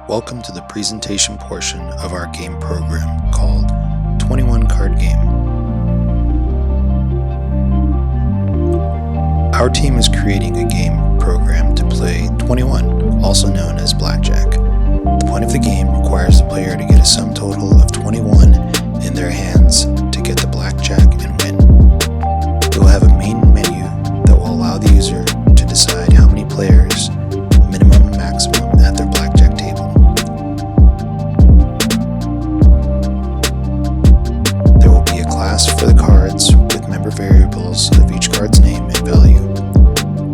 Welcome to the presentation portion of our game program called 21 Card Game. Our team is creating a game program to play 21, also known as Blackjack. The point of the game requires the player to get a sum total of 21 in their hands to get the Blackjack and win. We will have a main menu that will allow the user to decide how many players, minimum and maximum, at their Blackjack table. There will be a class for the cards with member variables of each card's name and value.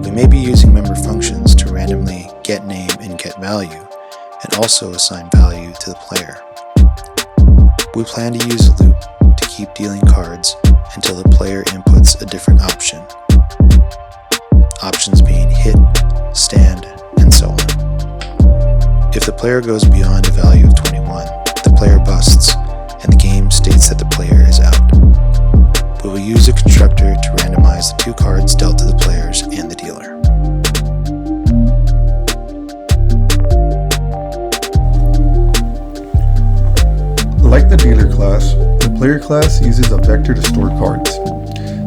We may be using member functions to randomly get name and get value, and also assign value to the player. We plan to use a loop to keep dealing cards until the player inputs a different option. Options being hit, stand, and so on. If the player goes beyond a value of 21, the player busts, and the game states that the player is out. We will use a constructor to randomize the two cards dealt to the players and the dealer. Like the dealer class, the player class uses a vector to store cards.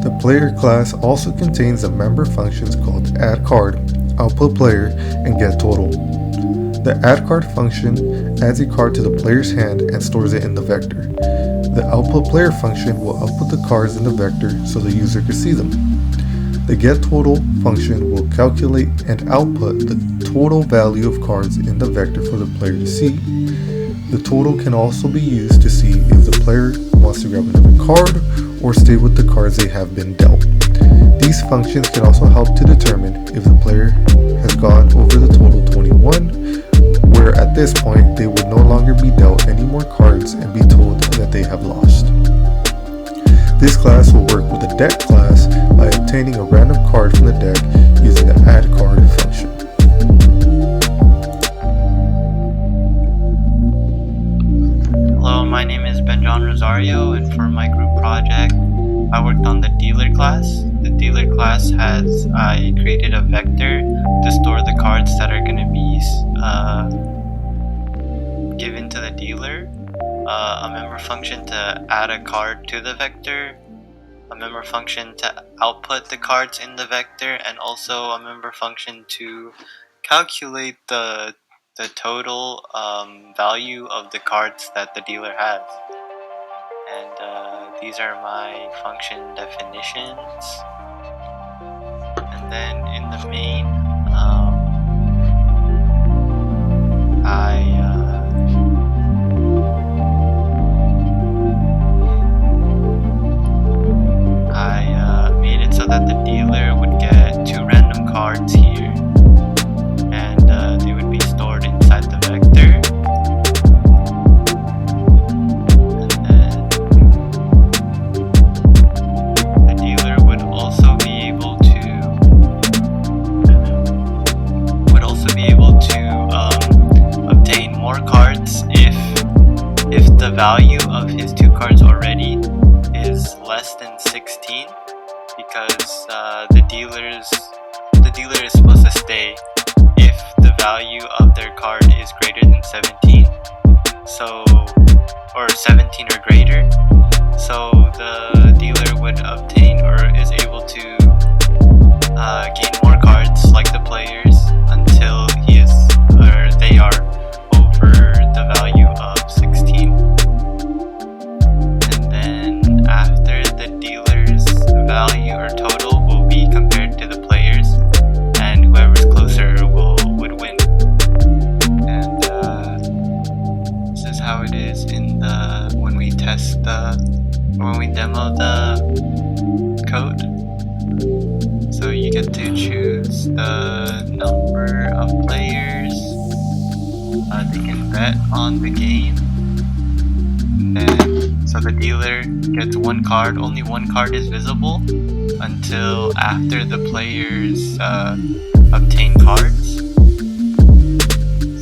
The player class also contains a member functions called add card, output player, and get total. The add card function adds a card to the player's hand and stores it in the vector. The output player function will output the cards in the vector so the user can see them. The get total function will calculate and output the total value of cards in the vector for the player to see. The total can also be used to see if the player wants to grab another card or stay with the cards they have been dealt. These functions can also help to determine if the player has gone over the total 21, where at this point they would no longer be dealt any more cards and be told that they have lost. This class will work with the deck class by obtaining a random card from the deck using the add card function. Hello, my name is Benjohn Rosario, and for my group project, I worked on the dealer class. The dealer class I created a vector to store the cards that are going to be given to the dealer, a member function to add a card to the vector, a member function to output the cards in the vector, and also a member function to calculate the total value of the cards that the dealer has. And these are my function definitions. And then in the main, I made it so that the dealer would get two random cards here, and they would be stored inside the vector. And then the dealer would also be able to obtain more cards if the value of his two cards already is less than 16, because the dealer is supposed to stay if the value of their card is greater than 17, or 17 or greater. So the dealer would obtain or is able to gain more cards like the players until they are over the value of 16. And then after, the dealer's value or total will be compared to the players, and whoever's closer would win. And this is how it is when we demo the code. So you get to choose the number of players. They can bet on the game. So the dealer gets one card. Only one card is visible until after the players obtain cards.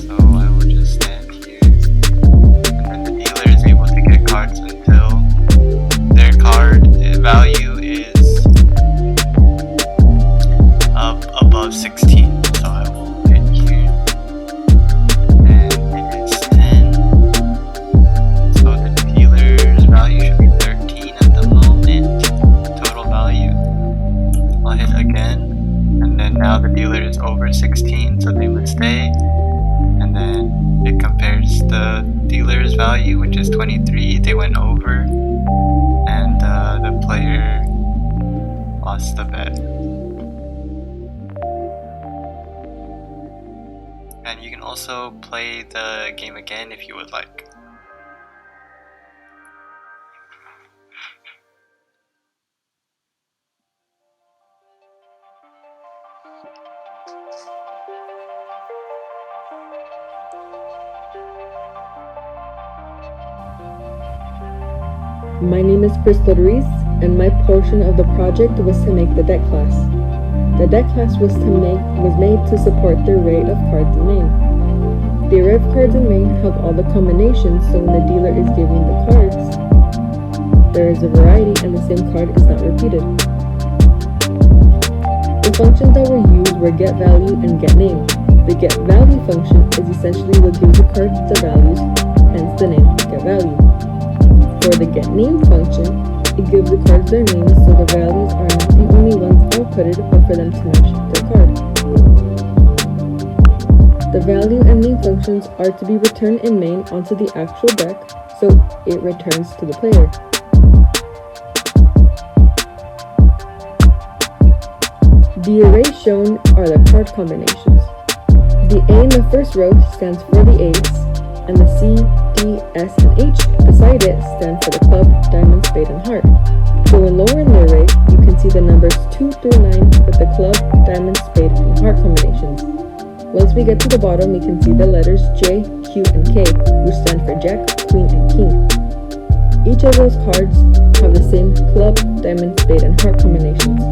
So I will just stand here, and then the dealer is able to get cards until their card value is above 16. So I will hit here, and it lost the bet. And you can also play the game again if you would like. My name is Crystal Ruiz, and my portion of the project was to make the deck class. The deck class was made to support the array of cards in main. The array of cards in main have all the combinations, so when the dealer is giving the cards, there is a variety and the same card is not repeated. The functions that were used were get value and get name. The get value function is essentially what gives the cards the values, hence the name get value. For the get name function, it gives the cards their names so the values are not the only ones outputted but for them to match their card. The value and name functions are to be returned in main onto the actual deck so it returns to the player. The arrays shown are the card combinations. The A in the first row stands for the ace, and the C, D, S, and H beside it stand for the club, diamond, spade, and heart. Going lower in the array, you can see the numbers 2 through 9 with the club, diamond, spade, and heart combinations. Once we get to the bottom, we can see the letters J, Q, and K, which stand for Jack, Queen, and King. Each of those cards have the same club, diamond, spade, and heart combinations.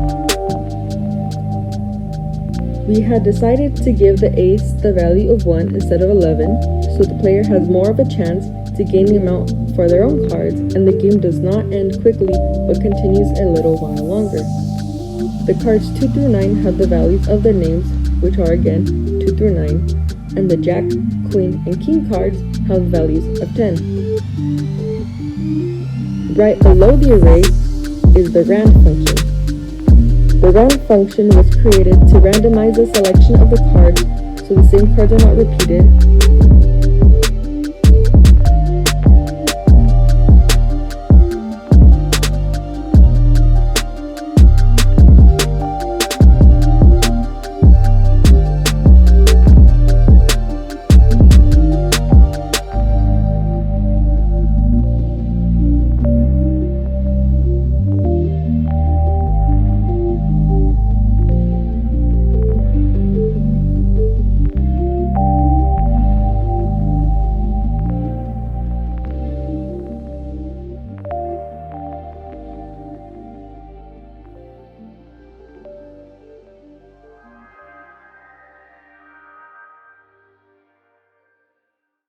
We had decided to give the ace the value of 1 instead of 11, so the player has more of a chance to gain the amount for their own cards, and the game does not end quickly but continues a little while longer. The cards 2 through 9 have the values of their names, which are again 2 through 9, and the Jack, Queen, and King cards have the values of 10. Right below the array is the rand function. The rand function was created to randomize the selection of the cards so the same cards are not repeated,